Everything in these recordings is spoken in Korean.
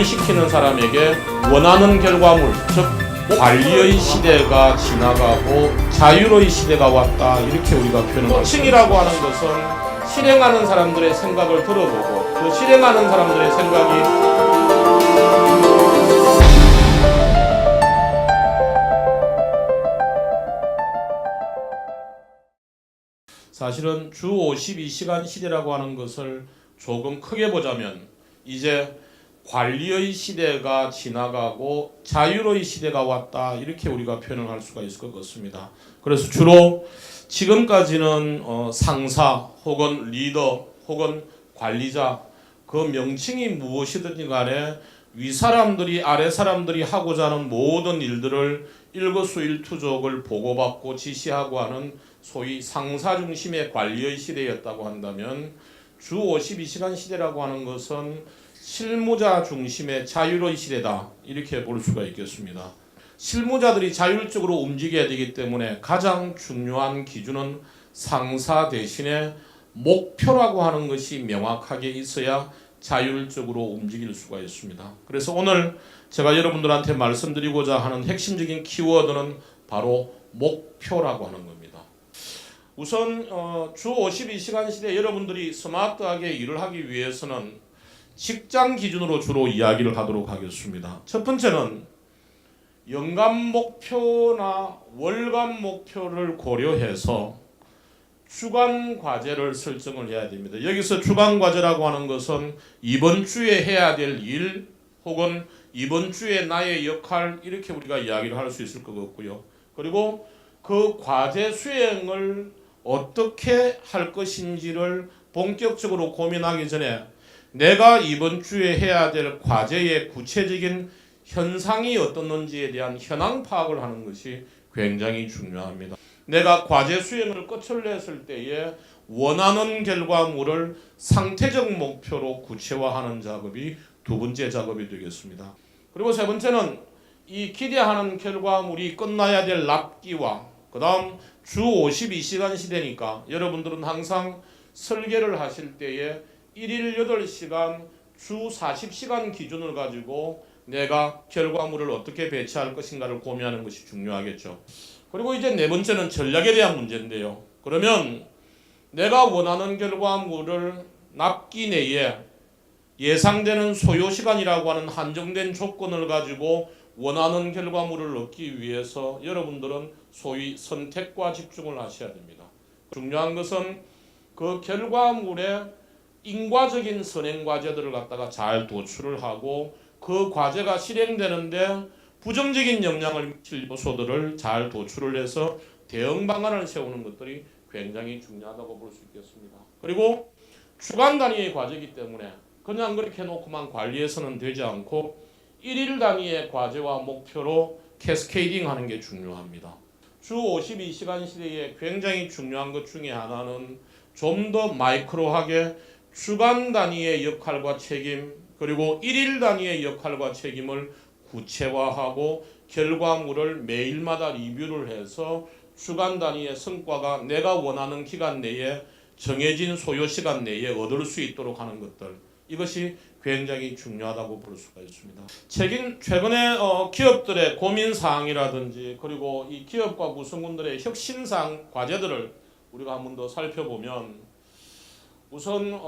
일시키는 사람에게 원하는 결과물, 즉 관리의 시대가 지나가고 자유의 시대가 왔다, 이렇게 우리가 표현을 합니다. 칭이라고 하는 것은 실행하는 사람들의 생각을 들어보고 그 실행하는 사람들의 생각이 사실은 주 52시간 시대라고 하는 것을 조금 크게 보자면 이제 관리의 시대가 지나가고 자유의 시대가 왔다, 이렇게 우리가 표현을 할 수가 있을 것 같습니다. 그래서 주로 지금까지는 상사 혹은 리더 혹은 관리자, 그 명칭이 무엇이든지 간에 윗사람들이 아랫사람들이 하고자 하는 모든 일들을 일거수일투족을 보고받고 지시하고 하는 소위 상사 중심의 관리의 시대였다고 한다면, 주 52시간 시대라고 하는 것은 실무자 중심의 자유의 시대다, 이렇게 볼 수가 있겠습니다. 실무자들이 자율적으로 움직여야 되기 때문에 가장 중요한 기준은 상사 대신에 목표라고 하는 것이 명확하게 있어야 자율적으로 움직일 수가 있습니다. 그래서 오늘 제가 여러분들한테 말씀드리고자 하는 핵심적인 키워드는 바로 목표라고 하는 겁니다. 우선 주 52시간 시대 여러분들이 스마트하게 일을 하기 위해서는 직장 기준으로 주로 이야기를 하도록 하겠습니다. 첫 번째는 연간 목표나 월간 목표를 고려해서 주간 과제를 설정을 해야 됩니다. 여기서 주간 과제라고 하는 것은 이번 주에 해야 될 일 혹은 이번 주에 나의 역할, 이렇게 우리가 이야기를 할 수 있을 것 같고요. 그리고 그 과제 수행을 어떻게 할 것인지를 본격적으로 고민하기 전에 내가 이번 주에 해야 될 과제의 구체적인 현상이 어떻는지에 대한 현황 파악을 하는 것이 굉장히 중요합니다. 내가 과제 수행을 끝을 냈을 때에 원하는 결과물을 상태적 목표로 구체화하는 작업이 두 번째 작업이 되겠습니다. 그리고 세 번째는 이 기대하는 결과물이 끝나야 될 납기와 그 다음 주 52시간 시대니까 여러분들은 항상 설계를 하실 때에 1일 8시간 주 40시간 기준을 가지고 내가 결과물을 어떻게 배치할 것인가를 고민하는 것이 중요하겠죠. 그리고 이제 네 번째는 전략에 대한 문제인데요. 그러면 내가 원하는 결과물을 납기 내에 예상되는 소요시간이라고 하는 한정된 조건을 가지고 원하는 결과물을 얻기 위해서 여러분들은 소위 선택과 집중을 하셔야 됩니다. 중요한 것은 그 결과물의 인과적인 선행 과제들을 갖다가 잘 도출을 하고 그 과제가 실행되는데 부정적인 영향을 미칠 요소들을 잘 도출을 해서 대응 방안을 세우는 것들이 굉장히 중요하다고 볼 수 있겠습니다. 그리고 주간 단위의 과제이기 때문에 그냥 그렇게 놓고만 관리해서는 되지 않고 1일 단위의 과제와 목표로 캐스케이딩 하는 게 중요합니다. 주 52시간 시대에 굉장히 중요한 것 중에 하나는 좀 더 마이크로하게 주간 단위의 역할과 책임, 그리고 1일 단위의 역할과 책임을 구체화하고 결과물을 매일마다 리뷰를 해서 주간 단위의 성과가 내가 원하는 기간 내에 정해진 소요 시간 내에 얻을 수 있도록 하는 것들, 이것이 굉장히 중요하다고 볼 수가 있습니다. 최근에 기업들의 고민사항이라든지 그리고 이 기업과 구성원들의 혁신사항 과제들을 우리가 한 번 더 살펴보면, 우선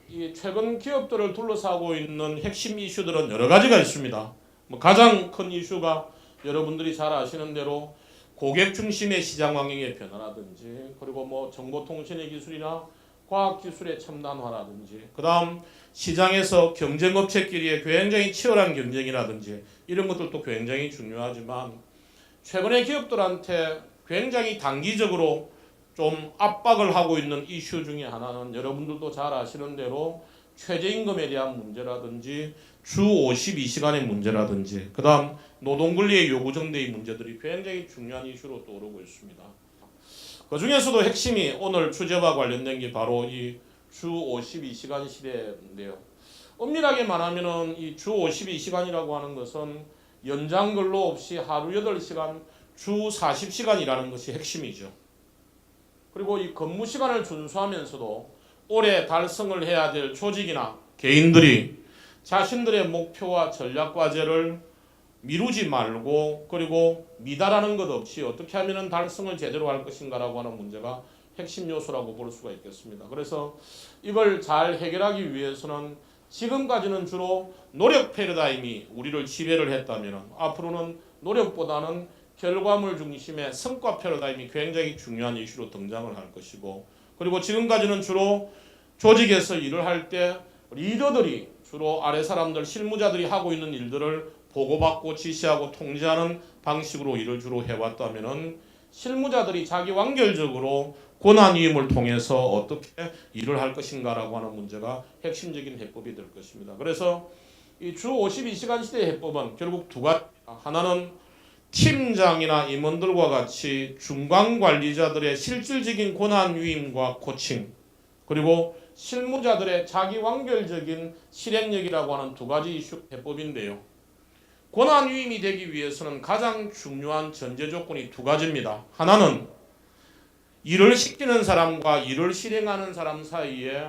이 최근 기업들을 둘러싸고 있는 핵심 이슈들은 여러 가지가 있습니다. 가장 큰 이슈가 여러분들이 잘 아시는 대로 고객 중심의 시장 환경의 변화라든지, 그리고 정보통신의 기술이나 과학기술의 첨단화라든지, 그 다음 시장에서 경쟁업체끼리의 굉장히 치열한 경쟁이라든지, 이런 것들도 굉장히 중요하지만 최근에 기업들한테 굉장히 단기적으로 좀 압박을 하고 있는 이슈 중에 하나는 여러분들도 잘 아시는 대로 최저임금에 대한 문제라든지 주 52시간의 문제라든지, 그 다음 노동권리의 요구 정대의 문제들이 굉장히 중요한 이슈로 떠오르고 있습니다. 그 중에서도 핵심이 오늘 주제와 관련된 게 바로 이 주 52시간 시대인데요. 엄밀하게 말하면 이 주 52시간이라고 하는 것은 연장 근로 없이 하루 8시간 주 40시간이라는 것이 핵심이죠. 그리고 이 근무 시간을 준수하면서도 올해 달성을 해야 될 조직이나 개인들이 자신들의 목표와 전략 과제를 미루지 말고 그리고 미달하는 것 없이 어떻게 하면 달성을 제대로 할 것인가라고 하는 문제가 핵심 요소라고 볼 수가 있겠습니다. 그래서 이걸 잘 해결하기 위해서는 지금까지는 주로 노력 패러다임이 우리를 지배를 했다면 앞으로는 노력보다는 결과물 중심의 성과 패러다임이 굉장히 중요한 이슈로 등장을 할 것이고, 그리고 지금까지는 주로 조직에서 일을 할 때 리더들이 주로 아래 사람들 실무자들이 하고 있는 일들을 보고받고 지시하고 통제하는 방식으로 일을 주로 해왔다면은 실무자들이 자기 완결적으로 권한위임을 통해서 어떻게 일을 할 것인가라고 하는 문제가 핵심적인 해법이 될 것입니다. 그래서 이 주 52시간 시대 해법은 결국 두 가지. 하나는 팀장이나 임원들과 같이 중간 관리자들의 실질적인 권한위임과 코칭, 그리고 실무자들의 자기 완결적인 실행력이라고 하는 두 가지 이슈 해법인데요. 권한위임이 되기 위해서는 가장 중요한 전제 조건이 두 가지입니다. 하나는 일을 시키는 사람과 일을 실행하는 사람 사이에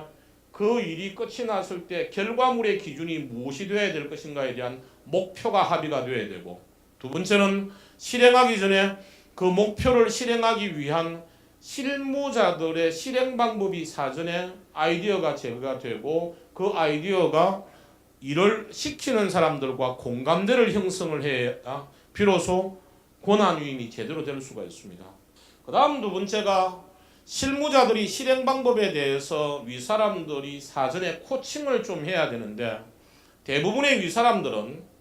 그 일이 끝이 났을 때 결과물의 기준이 무엇이 되어야 될 것인가에 대한 목표가 합의가 되어야 되고, 두 번째는 실행하기 전에 그 목표를 실행하기 위한 실무자들의 실행 방법이 사전에 아이디어가 제거가 되고 그 아이디어가 일을 시키는 사람들과 공감대를 형성을 해야 비로소 권한위임이 제대로 될 수가 있습니다. 그 다음 두 번째가 실무자들이 실행 방법에 대해서 윗사람들이 사전에 코칭을 좀 해야 되는데, 대부분의 윗사람들은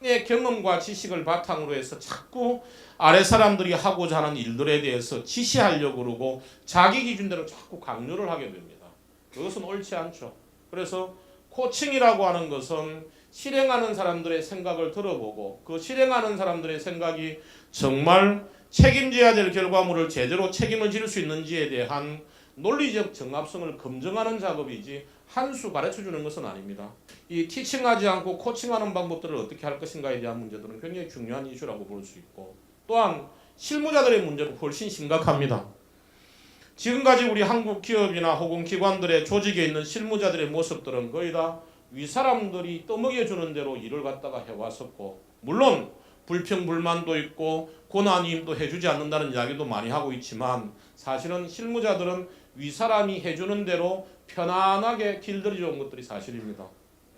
자신의 경험과 지식을 바탕으로 해서 자꾸 아래 사람들이 하고자 하는 일들에 대해서 지시하려고 그러고 자기 기준대로 자꾸 강요를 하게 됩니다. 그것은 옳지 않죠. 그래서 코칭이라고 하는 것은 실행하는 사람들의 생각을 들어보고 그 실행하는 사람들의 생각이 정말 책임져야 될 결과물을 제대로 책임을 질 수 있는지에 대한 논리적 정합성을 검증하는 작업이지 한 수 가르쳐주는 것은 아닙니다. 이 티칭하지 않고 코칭하는 방법들을 어떻게 할 것인가에 대한 문제들은 굉장히 중요한 이슈라고 볼 수 있고, 또한 실무자들의 문제는 훨씬 심각합니다. 지금까지 우리 한국 기업이나 혹은 기관들의 조직에 있는 실무자들의 모습들은 거의 다 윗사람들이 떠먹여주는 대로 일을 갖다가 해왔었고, 물론 불평불만도 있고 권한위임도 해주지 않는다는 이야기도 많이 하고 있지만 사실은 실무자들은 윗사람이 해주는 대로 편안하게 길들여져 온 것들이 사실입니다.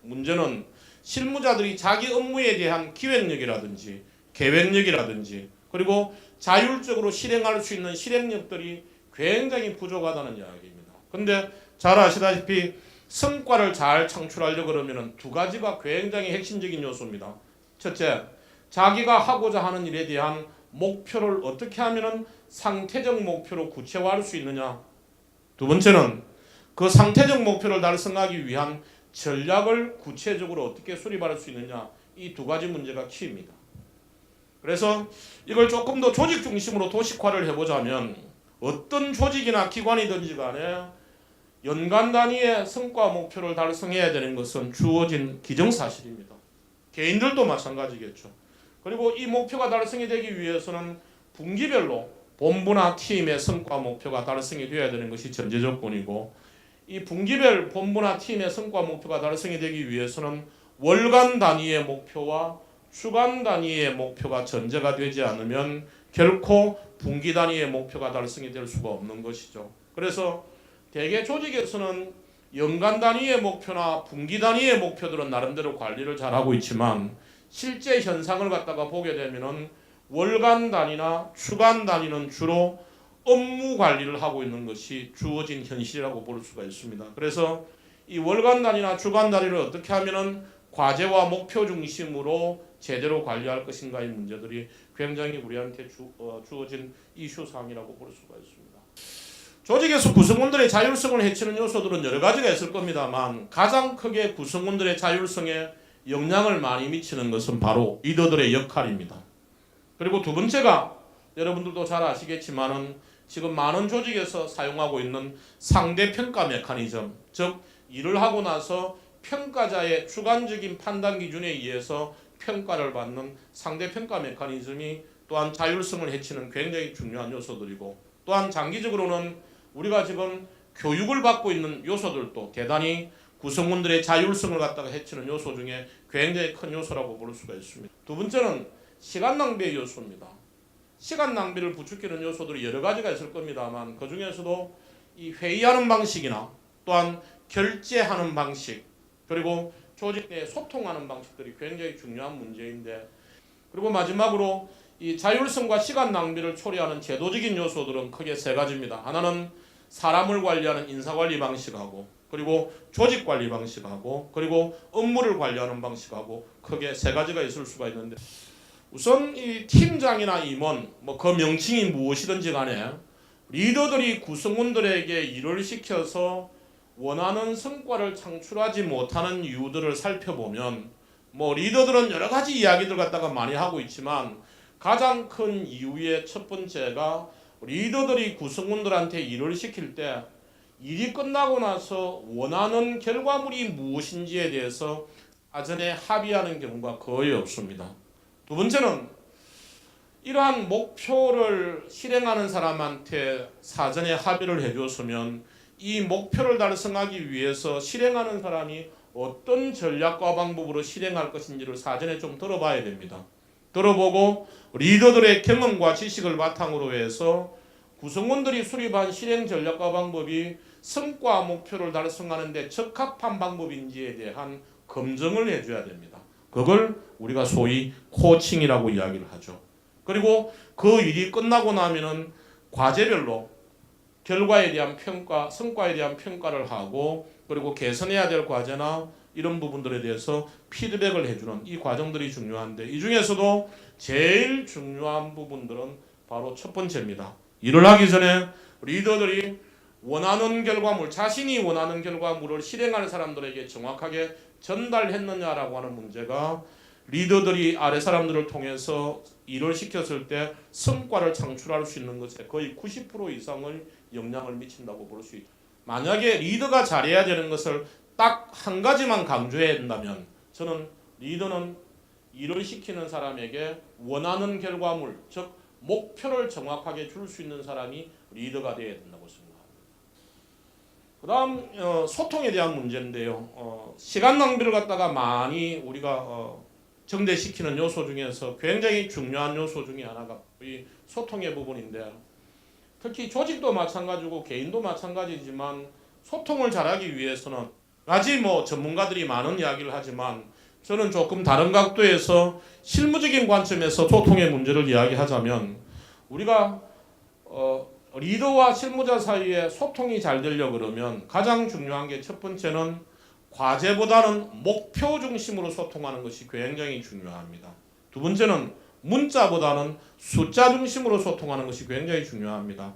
문제는 실무자들이 자기 업무에 대한 기획력이라든지 계획력이라든지 그리고 자율적으로 실행할 수 있는 실행력들이 굉장히 부족하다는 이야기입니다. 근데 잘 아시다시피 성과를 잘 창출하려고 그러면 두 가지가 굉장히 핵심적인 요소입니다. 첫째, 자기가 하고자 하는 일에 대한 목표를 어떻게 하면 상태적 목표로 구체화할 수 있느냐. 두 번째는 그 상태적 목표를 달성하기 위한 전략을 구체적으로 어떻게 수립할 수 있느냐. 이 두 가지 문제가 키입니다. 그래서 이걸 조금 더 조직 중심으로 도식화를 해보자면 어떤 조직이나 기관이든지 간에 연간 단위의 성과 목표를 달성해야 되는 것은 주어진 기정사실입니다. 개인들도 마찬가지겠죠. 그리고 이 목표가 달성이 되기 위해서는 분기별로 본부나 팀의 성과 목표가 달성이 되어야 되는 것이 전제 조건이고, 이 분기별 본부나 팀의 성과 목표가 달성이 되기 위해서는 월간 단위의 목표와 주간 단위의 목표가 전제가 되지 않으면 결코 분기 단위의 목표가 달성이 될 수가 없는 것이죠. 그래서 대개 조직에서는 연간 단위의 목표나 분기 단위의 목표들은 나름대로 관리를 잘하고 있지만 실제 현상을 갖다가 보게 되면은 월간 단위나 주간 단위는 주로 업무 관리를 하고 있는 것이 주어진 현실이라고 볼 수가 있습니다. 그래서 이 월간 단위나 주간 단위를 어떻게 하면은 과제와 목표 중심으로 제대로 관리할 것인가의 문제들이 굉장히 우리한테 주어진 이슈 사항이라고 볼 수가 있습니다. 조직에서 구성원들의 자율성을 해치는 요소들은 여러 가지가 있을 겁니다만 가장 크게 구성원들의 자율성에 영향을 많이 미치는 것은 바로 리더들의 역할입니다. 그리고 두 번째가 여러분들도 잘 아시겠지만은 지금 많은 조직에서 사용하고 있는 상대평가 메커니즘, 즉 일을 하고 나서 평가자의 주관적인 판단 기준에 의해서 평가를 받는 상대평가 메커니즘이 또한 자율성을 해치는 굉장히 중요한 요소들이고, 또한 장기적으로는 우리가 지금 교육을 받고 있는 요소들도 대단히 구성원들의 자율성을 갖다가 해치는 요소 중에 굉장히 큰 요소라고 볼 수가 있습니다. 두 번째는 시간 낭비의 요소입니다. 시간 낭비를 부추기는 요소들이 여러 가지가 있을 겁니다만 그 중에서도 이 회의하는 방식이나 또한 결제하는 방식 그리고 조직 내 소통하는 방식들이 굉장히 중요한 문제인데 그리고 마지막으로 이 자율성과 시간 낭비를 초래하는 제도적인 요소들은 크게 세 가지입니다. 하나는 사람을 관리하는 인사관리 방식하고 그리고 조직 관리 방식하고 그리고 업무를 관리하는 방식하고 크게 세 가지가 있을 수가 있는데 우선 이 팀장이나 임원 그 명칭이 무엇이든지 간에 리더들이 구성원들에게 일을 시켜서 원하는 성과를 창출하지 못하는 이유들을 살펴보면 리더들은 여러 가지 이야기들 갖다가 많이 하고 있지만 가장 큰 이유의 첫 번째가 리더들이 구성원들한테 일을 시킬 때 일이 끝나고 나서 원하는 결과물이 무엇인지에 대해서 사전에 합의하는 경우가 거의 없습니다. 두 번째는 이러한 목표를 실행하는 사람한테 사전에 합의를 해줬으면 이 목표를 달성하기 위해서 실행하는 사람이 어떤 전략과 방법으로 실행할 것인지를 사전에 좀 들어봐야 됩니다. 들어보고 리더들의 경험과 지식을 바탕으로 해서 구성원들이 수립한 실행 전략과 방법이 성과 목표를 달성하는 데 적합한 방법인지에 대한 검증을 해줘야 됩니다. 그걸 우리가 소위 코칭이라고 이야기를 하죠. 그리고 그 일이 끝나고 나면은 과제별로 결과에 대한 평가, 성과에 대한 평가를 하고 그리고 개선해야 될 과제나 이런 부분들에 대해서 피드백을 해주는 이 과정들이 중요한데 이 중에서도 제일 중요한 부분들은 바로 첫 번째입니다. 일을 하기 전에 리더들이 원하는 결과물, 자신이 원하는 결과물을 실행하는 사람들에게 정확하게 전달했느냐라고 하는 문제가 리더들이 아래 사람들을 통해서 일을 시켰을 때 성과를 창출할 수 있는 것에 거의 90% 이상을 영향을 미친다고 볼 수 있다. 만약에 리더가 잘해야 되는 것을 딱 한 가지만 강조해야 된다면 저는 리더는 일을 시키는 사람에게 원하는 결과물, 즉 목표를 정확하게 줄 수 있는 사람이 리더가 되어야 된다고 생각합니다. 그 다음 소통에 대한 문제인데요. 시간 낭비를 갖다가 많이 우리가 정대시키는 요소 중에서 굉장히 중요한 요소 중에 하나가 이 소통의 부분인데 특히 조직도 마찬가지고 개인도 마찬가지지만 소통을 잘하기 위해서는 아직 전문가들이 많은 이야기를 하지만 저는 조금 다른 각도에서 실무적인 관점에서 소통의 문제를 이야기하자면 우리가 리더와 실무자 사이에 소통이 잘 되려고 그러면 가장 중요한 게 첫 번째는 과제보다는 목표 중심으로 소통하는 것이 굉장히 중요합니다. 두 번째는 문자보다는 숫자 중심으로 소통하는 것이 굉장히 중요합니다.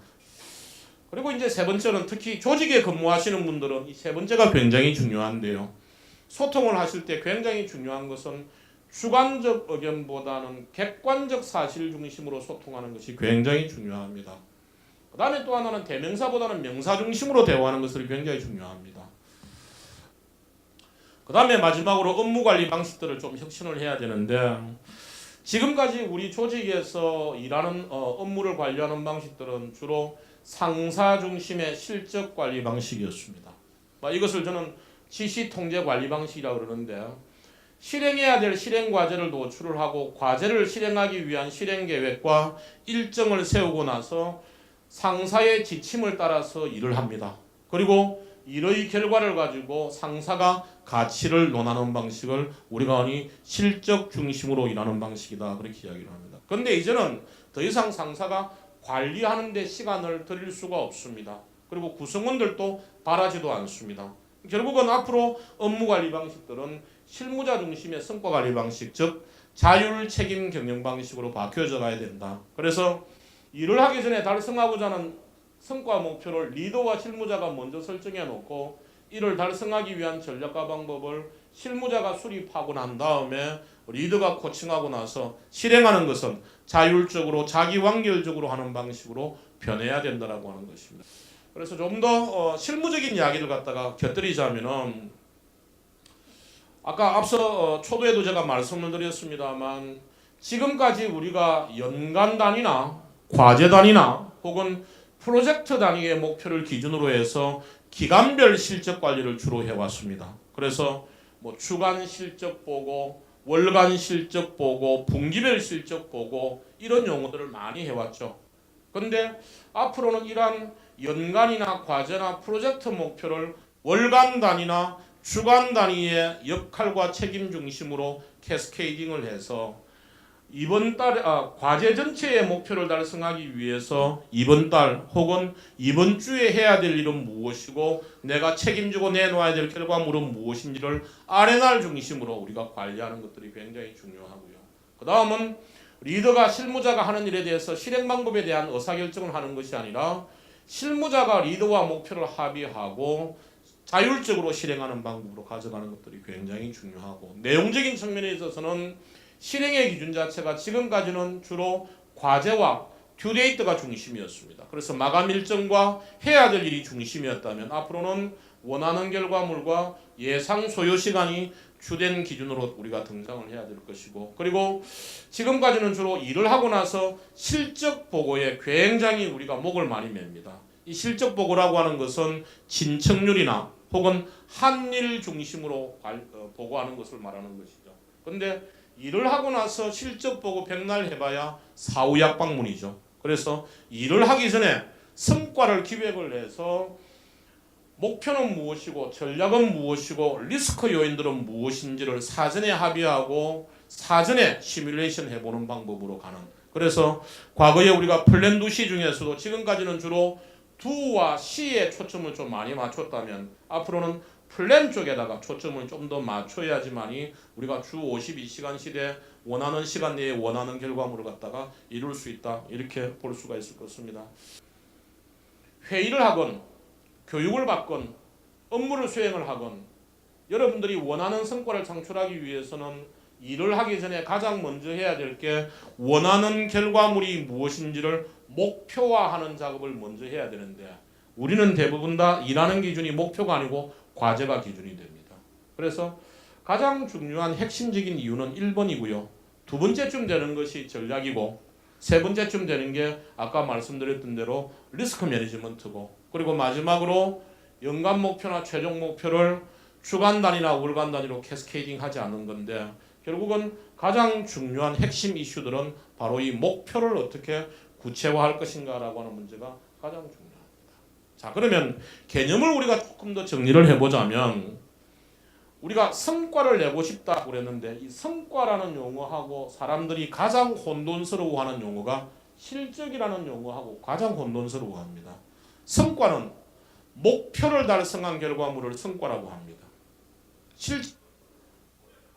그리고 이제 세 번째는 특히 조직에 근무하시는 분들은 이 세 번째가 굉장히 중요한데요. 소통을 하실 때 굉장히 중요한 것은 주관적 의견보다는 객관적 사실 중심으로 소통하는 것이 굉장히 중요합니다. 그 다음에 또 하나는 대명사보다는 명사 중심으로 대화하는 것이 굉장히 중요합니다. 그 다음에 마지막으로 업무관리 방식들을 좀 혁신을 해야 되는데 지금까지 우리 조직에서 일하는 업무를 관리하는 방식들은 주로 상사 중심의 실적 관리 방식이었습니다. 이것을 저는 지시 통제 관리 방식이라고 그러는데 실행해야 될 실행 과제를 노출을 하고 과제를 실행하기 위한 실행 계획과 일정을 세우고 나서 상사의 지침을 따라서 일을 합니다. 그리고 이의 결과를 가지고 상사가 가치를 논하는 방식을 우리가 흔히 실적 중심으로 일하는 방식이다 그렇게 이야기를 합니다. 그런데 이제는 더 이상 상사가 관리하는 데 시간을 들일 수가 없습니다. 그리고 구성원들도 바라지도 않습니다. 결국은 앞으로 업무관리 방식들은 실무자 중심의 성과관리 방식, 즉 자율 책임 경영 방식으로 바뀌어져 가야 된다. 그래서 일을 하기 전에 달성하고자 하는 성과 목표를 리더와 실무자가 먼저 설정해 놓고 이를 달성하기 위한 전략과 방법을 실무자가 수립하고 난 다음에 리더가 코칭하고 나서 실행하는 것은 자율적으로 자기완결적으로 하는 방식으로 변해야 된다라고 하는 것입니다. 그래서 좀 더 실무적인 이야기를 갖다가 곁들이자면은 아까 앞서 초도에도 제가 말씀을 드렸습니다만 지금까지 우리가 연간 단위나 과제 단위나 혹은 프로젝트 단위의 목표를 기준으로 해서 기간별 실적 관리를 주로 해왔습니다. 그래서 뭐 주간 실적 보고, 월간 실적 보고, 분기별 실적 보고 이런 용어들을 많이 해왔죠. 근데 앞으로는 이러한 연간이나 과제나 프로젝트 목표를 월간 단위나 주간 단위의 역할과 책임 중심으로 캐스케이딩을 해서 이번 달 과제 전체의 목표를 달성하기 위해서 이번 달 혹은 이번 주에 해야 될 일은 무엇이고 내가 책임지고 내놓아야 될 결과물은 무엇인지를 R&R 중심으로 우리가 관리하는 것들이 굉장히 중요하고요. 그 다음은 리더가 실무자가 하는 일에 대해서 실행 방법에 대한 의사결정을 하는 것이 아니라 실무자가 리더와 목표를 합의하고 자율적으로 실행하는 방법으로 가져가는 것들이 굉장히 중요하고, 내용적인 측면에 있어서는 실행의 기준 자체가 지금까지는 주로 과제와 듀데이트가 중심이었습니다. 그래서 마감 일정과 해야 될 일이 중심이었다면 앞으로는 원하는 결과물과 예상 소요 시간이 주된 기준으로 우리가 등장을 해야 될 것이고, 그리고 지금까지는 주로 일을 하고 나서 실적 보고에 굉장히 우리가 목을 많이 맵니다. 이 실적 보고라고 하는 것은 진척률이나 혹은 한일 중심으로 보고하는 것을 말하는 것이죠. 근데 일을 하고 나서 실적 보고 백날 해봐야 사후약 방문이죠. 그래서 일을 하기 전에 성과를 기획을 해서 목표는 무엇이고 전략은 무엇이고 리스크 요인들은 무엇인지를 사전에 합의하고 사전에 시뮬레이션 해보는 방법으로 가는, 그래서 과거에 우리가 플랜 2C 중에서도 지금까지는 주로 do와 C에 초점을 좀 많이 맞췄다면 앞으로는 플랜 쪽에다가 초점을 좀 더 맞춰야지만이 우리가 주 52시간 시대 원하는 시간 내에 원하는 결과물을 갖다가 이룰 수 있다, 이렇게 볼 수가 있을 것입니다. 회의를 하건 교육을 받건 업무를 수행을 하건 여러분들이 원하는 성과를 창출하기 위해서는 일을 하기 전에 가장 먼저 해야 될 게 원하는 결과물이 무엇인지를 목표화하는 작업을 먼저 해야 되는데, 우리는 대부분 다 일하는 기준이 목표가 아니고 과제가 기준이 됩니다. 그래서 가장 중요한 핵심적인 이유는 1번이고요. 두 번째쯤 되는 것이 전략이고, 세 번째쯤 되는 게 아까 말씀드렸던 대로 리스크 매니지먼트고, 그리고 마지막으로 연간 목표나 최종 목표를 주간 단위나 월간 단위로 캐스케이딩 하지 않는 건데, 결국은 가장 중요한 핵심 이슈들은 바로 이 목표를 어떻게 구체화할 것인가라고 하는 문제가 가장 중요합니다. 자, 그러면 개념을 우리가 조금 더 정리를 해보자면, 우리가 성과를 내고 싶다 그랬는데 이 성과라는 용어하고 사람들이 가장 혼돈스러워하는 용어가 실적이라는 용어하고 가장 혼돈스러워합니다. 성과는 목표를 달성한 결과물을 성과라고 합니다.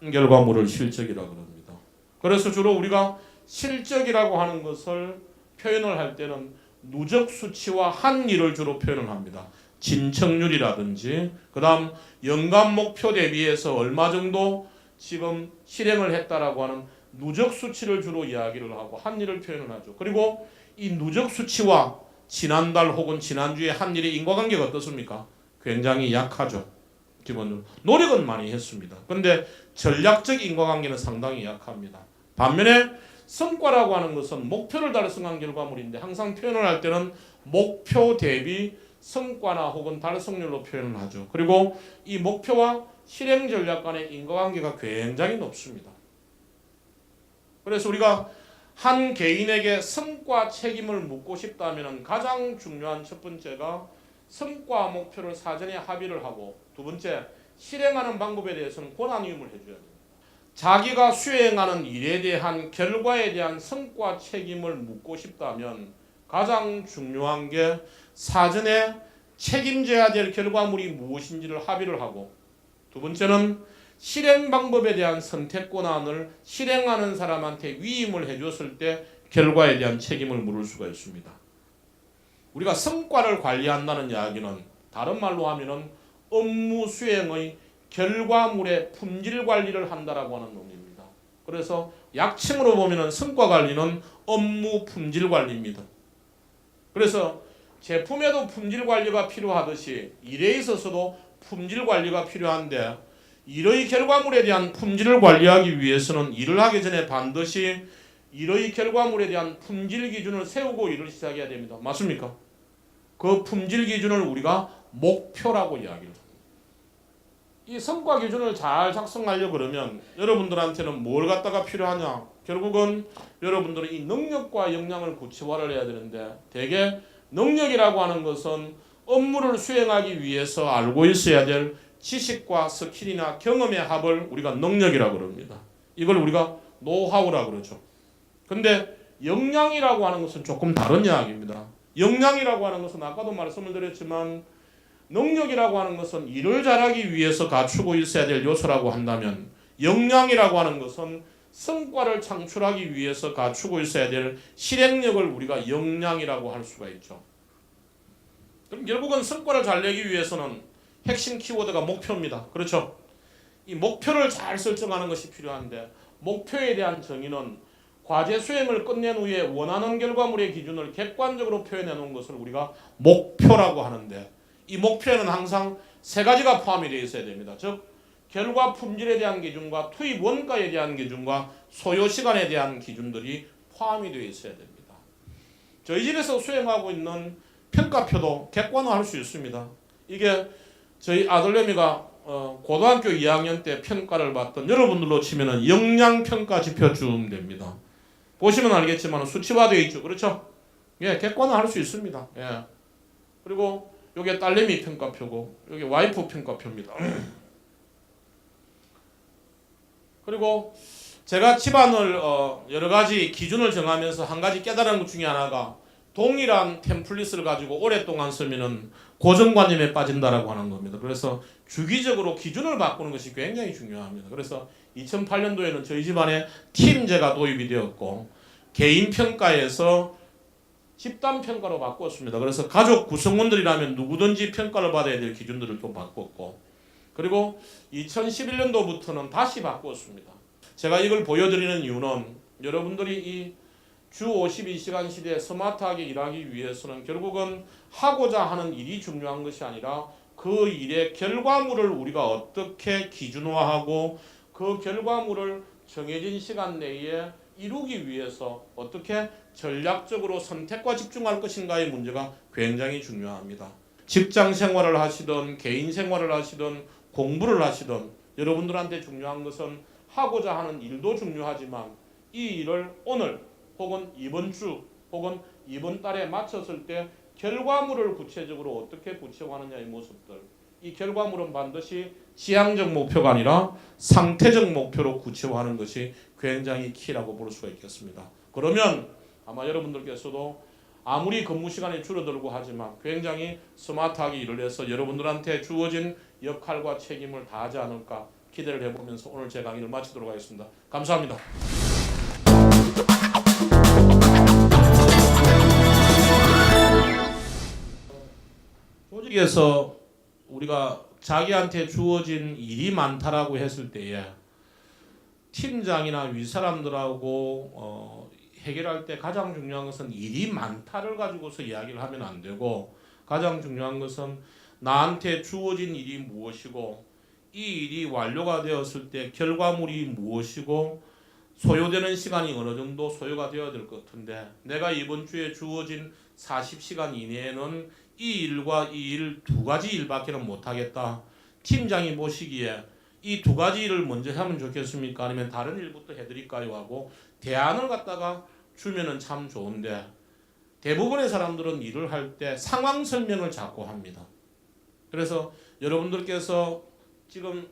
결과물을 실적이라고 합니다. 그래서 주로 우리가 실적이라고 하는 것을 표현을 할 때는 누적 수치와 한 일을 주로 표현을 합니다. 진척률이라든지 그 다음 연간 목표 대비해서 얼마 정도 지금 실행을 했다라고 하는 누적 수치를 주로 이야기를 하고 한 일을 표현을 하죠. 그리고 이 누적 수치와 지난달 혹은 지난주에 한 일의 인과관계가 어떻습니까? 굉장히 약하죠. 기본적으로 노력은 많이 했습니다. 그런데 전략적 인과관계는 상당히 약합니다. 반면에 성과라고 하는 것은 목표를 달성한 결과물인데 항상 표현을 할 때는 목표 대비 성과나 혹은 달성률로 표현을 하죠. 그리고 이 목표와 실행 전략 간의 인과관계가 굉장히 높습니다. 그래서 우리가 한 개인에게 성과 책임을 묻고 싶다면 가장 중요한 첫 번째가 성과 목표를 사전에 합의를 하고, 두 번째 실행하는 방법에 대해서는 권한위임을 해줘야 됩니다. 자기가 수행하는 일에 대한 결과에 대한 성과 책임을 묻고 싶다면 가장 중요한 게 사전에 책임져야 될 결과물이 무엇인지를 합의를 하고, 두 번째는 실행 방법에 대한 선택 권한을 실행하는 사람한테 위임을 해줬을 때 결과에 대한 책임을 물을 수가 있습니다. 우리가 성과를 관리한다는 이야기는 다른 말로 하면은 업무 수행의 결과물의 품질 관리를 한다라고 하는 의미입니다. 그래서 약칭으로 보면은 성과 관리는 업무 품질 관리입니다. 그래서 제품에도 품질 관리가 필요하듯이 일에 있어서도 품질 관리가 필요한데, 일의 결과물에 대한 품질을 관리하기 위해서는 일을 하기 전에 반드시 일의 결과물에 대한 품질 기준을 세우고 일을 시작해야 됩니다. 맞습니까? 그 품질 기준을 우리가 목표라고 이야기를 합니다. 이 성과 기준을 잘 작성하려고 그러면 여러분들한테는 뭘 갖다가 필요하냐? 결국은 여러분들은 이 능력과 역량을 구체화를 해야 되는데, 대개 능력이라고 하는 것은 업무를 수행하기 위해서 알고 있어야 될 지식과 스킬이나 경험의 합을 우리가 능력이라고 그럽니다. 이걸 우리가 노하우라고 그러죠. 근데 역량이라고 하는 것은 조금 다른 이야기입니다. 역량이라고 하는 것은 아까도 말씀을 드렸지만, 능력이라고 하는 것은 일을 잘하기 위해서 갖추고 있어야 될 요소라고 한다면, 역량이라고 하는 것은 성과를 창출하기 위해서 갖추고 있어야 될 실행력을 우리가 역량이라고 할 수가 있죠. 그럼 결국은 성과를 잘 내기 위해서는 핵심 키워드가 목표입니다. 그렇죠? 이 목표를 잘 설정하는 것이 필요한데, 목표에 대한 정의는 과제 수행을 끝낸 후에 원하는 결과물의 기준을 객관적으로 표현해 놓은 것을 우리가 목표라고 하는데, 이 목표에는 항상 세 가지가 포함이 되어 있어야 됩니다. 즉, 결과 품질에 대한 기준과 투입 원가에 대한 기준과 소요 시간에 대한 기준들이 포함이 되어 있어야 됩니다. 저희 집에서 수행하고 있는 평가표도 객관화할 수 있습니다. 이게 저희 아들내미가 고등학교 2학년 때 평가를 받던, 여러분들로 치면은 역량평가 지표쯤 됩니다. 보시면 알겠지만 수치화되어 있죠. 그렇죠? 예, 객관화할 수 있습니다. 예. 그리고 이게 딸내미 평가표고, 여기 와이프 평가표입니다. 그리고 제가 집안을 여러 가지 기준을 정하면서 한 가지 깨달은 것 중에 하나가, 동일한 템플릿을 가지고 오랫동안 쓰면은 고정관념에 빠진다라고 하는 겁니다. 그래서 주기적으로 기준을 바꾸는 것이 굉장히 중요합니다. 그래서 2008년도에는 저희 집안에 팀제가 도입이 되었고, 개인 평가에서 집단 평가로 바꿨습니다. 그래서 가족 구성원들이라면 누구든지 평가를 받아야 될 기준들을 또 바꿨고, 그리고 2011년도부터는 다시 바꿨습니다. 제가 이걸 보여드리는 이유는, 여러분들이 이 주 52시간 시대에 스마트하게 일하기 위해서는 결국은 하고자 하는 일이 중요한 것이 아니라, 그 일의 결과물을 우리가 어떻게 기준화하고 그 결과물을 정해진 시간 내에 이루기 위해서 어떻게 전략적으로 선택과 집중할 것인가의 문제가 굉장히 중요합니다. 직장 생활을 하시든 개인 생활을 하시든 공부를 하시든, 여러분들한테 중요한 것은 하고자 하는 일도 중요하지만, 이 일을 오늘 혹은 이번 주 혹은 이번 달에 마쳤을 때 결과물을 구체적으로 어떻게 구체화하느냐의 모습들, 이 결과물은 반드시 지향적 목표가 아니라 상태적 목표로 구체화하는 것이 굉장히 키라고 볼 수가 있겠습니다. 그러면 아마 여러분들께서도 아무리 근무 시간이 줄어들고 하지만 굉장히 스마트하게 일을 해서 여러분들한테 주어진 역할과 책임을 다하지 않을까 기대를 해보면서 오늘 제 강의를 마치도록 하겠습니다. 감사합니다. 조직에서 우리가 자기한테 주어진 일이 많다라고 했을 때에 팀장이나 윗사람들하고 해결할 때 가장 중요한 것은 일이 많다를 가지고서 이야기를 하면 안 되고, 가장 중요한 것은 나한테 주어진 일이 무엇이고, 이 일이 완료가 되었을 때 결과물이 무엇이고, 소요되는 시간이 어느 정도 소요가 되어야 될 것 같은데, 내가 이번 주에 주어진 40시간 이내에는 이 일과 이 일 두 가지 일밖에는 못하겠다. 팀장이 보시기에 이 두 가지 일을 먼저 하면 좋겠습니까? 아니면 다른 일부터 해드릴까요? 하고 대안을 갖다가 주면은 참 좋은데, 대부분의 사람들은 일을 할 때 상황 설명을 자꾸 합니다. 그래서 여러분들께서 지금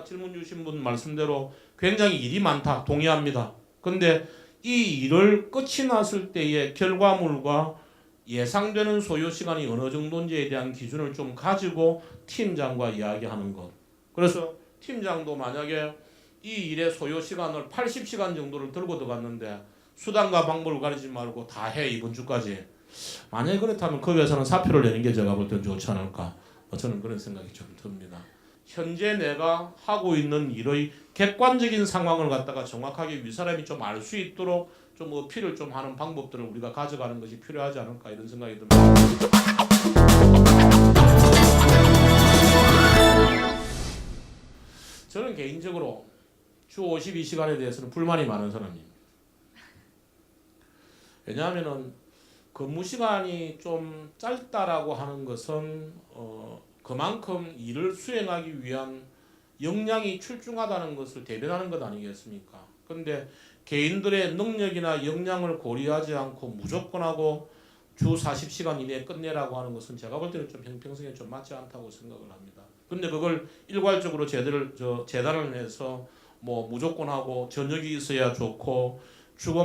질문 주신 분 말씀대로 굉장히 일이 많다, 동의합니다. 근데 이 일을 끝이 났을 때의 결과물과 예상되는 소요 시간이 어느 정도인지에 대한 기준을 좀 가지고 팀장과 이야기하는 것. 그래서 팀장도 만약에 이 일의 소요 시간을 80시간 정도를 들고 들어갔는데 수단과 방법을 가리지 말고 다 해 이번 주까지, 만약에 그렇다면 그 회사는 사표를 내는 게 제가 볼 땐 좋지 않을까, 저는 그런 생각이 좀 듭니다. 현재 내가 하고 있는 일의 객관적인 상황을 갖다가 정확하게 윗사람이 좀 알 수 있도록 좀 어필을 좀 하는 방법들을 우리가 가져가는 것이 필요하지 않을까, 이런 생각이 듭니다. 저는 개인적으로 주 52시간에 대해서는 불만이 많은 사람입니다. 왜냐하면은 근무 시간이 좀 짧다라고 하는 것은 그만큼 일을 수행하기 위한 역량이 출중하다는 것을 대변하는 것 아니겠습니까? 그런데 개인들의 능력이나 역량을 고려하지 않고 무조건 하고 주 40시간 이내에 끝내라고 하는 것은 제가 볼 때는 좀 형평성에 좀 맞지 않다고 생각을 합니다. 근데 그걸 일괄적으로 재단을 해서 뭐 무조건 하고 저녁이 있어야 좋고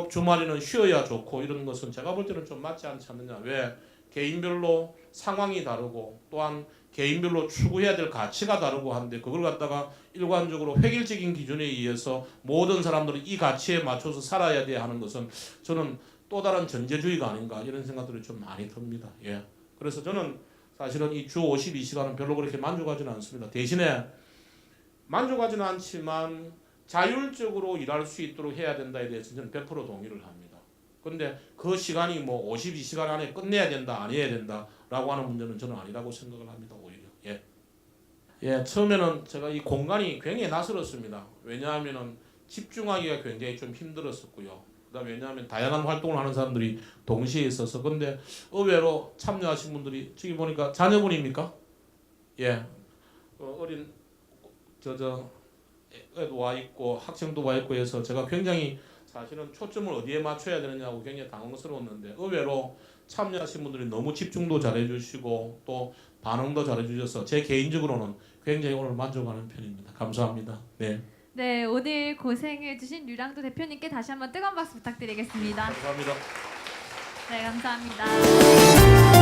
주말에는 쉬어야 좋고 이런 것은 제가 볼 때는 좀 맞지 않지 않느냐. 왜? 개인별로 상황이 다르고 또한 개인별로 추구해야 될 가치가 다르고 한데 그걸 갖다가 일관적으로 획일적인 기준에 의해서 모든 사람들이 이 가치에 맞춰서 살아야 돼 하는 것은 저는 또 다른 전제주의가 아닌가 이런 생각들이 좀 많이 듭니다. 예. 그래서 저는 사실은 이 주 52시간은 별로 그렇게 만족하지는 않습니다. 대신에 만족하지는 않지만 자율적으로 일할 수 있도록 해야 된다에 대해서 저는 100% 동의를 합니다. 근데 그 시간이 뭐 52시간 안에 끝내야 된다, 안 해야 된다라고 하는 문제는 저는 아니라고 생각을 합니다. 오히려. 예. 예, 처음에는 제가 이 공간이 굉장히 낯설었습니다. 왜냐하면은 집중하기가 굉장히 좀 힘들었었고요. 그다음에 왜냐하면 다양한 활동을 하는 사람들이 동시에 있어서 근데 의외로 참여하신 분들이 저기 보니까 자녀분입니까? 예, 어린 애도 와 있고 학생도 와 있고 해서 제가 굉장히 사실은 초점을 어디에 맞춰야 되느냐고 굉장히 당황스러웠는데 의외로 참여하신 분들이 너무 집중도 잘해주시고 또 반응도 잘해주셔서 제 개인적으로는 굉장히 오늘 만족하는 편입니다. 감사합니다. 네. 네, 오늘 고생해주신 류량도 대표님께 다시 한번 뜨거운 박수 부탁드리겠습니다. 감사합니다. 네, 감사합니다.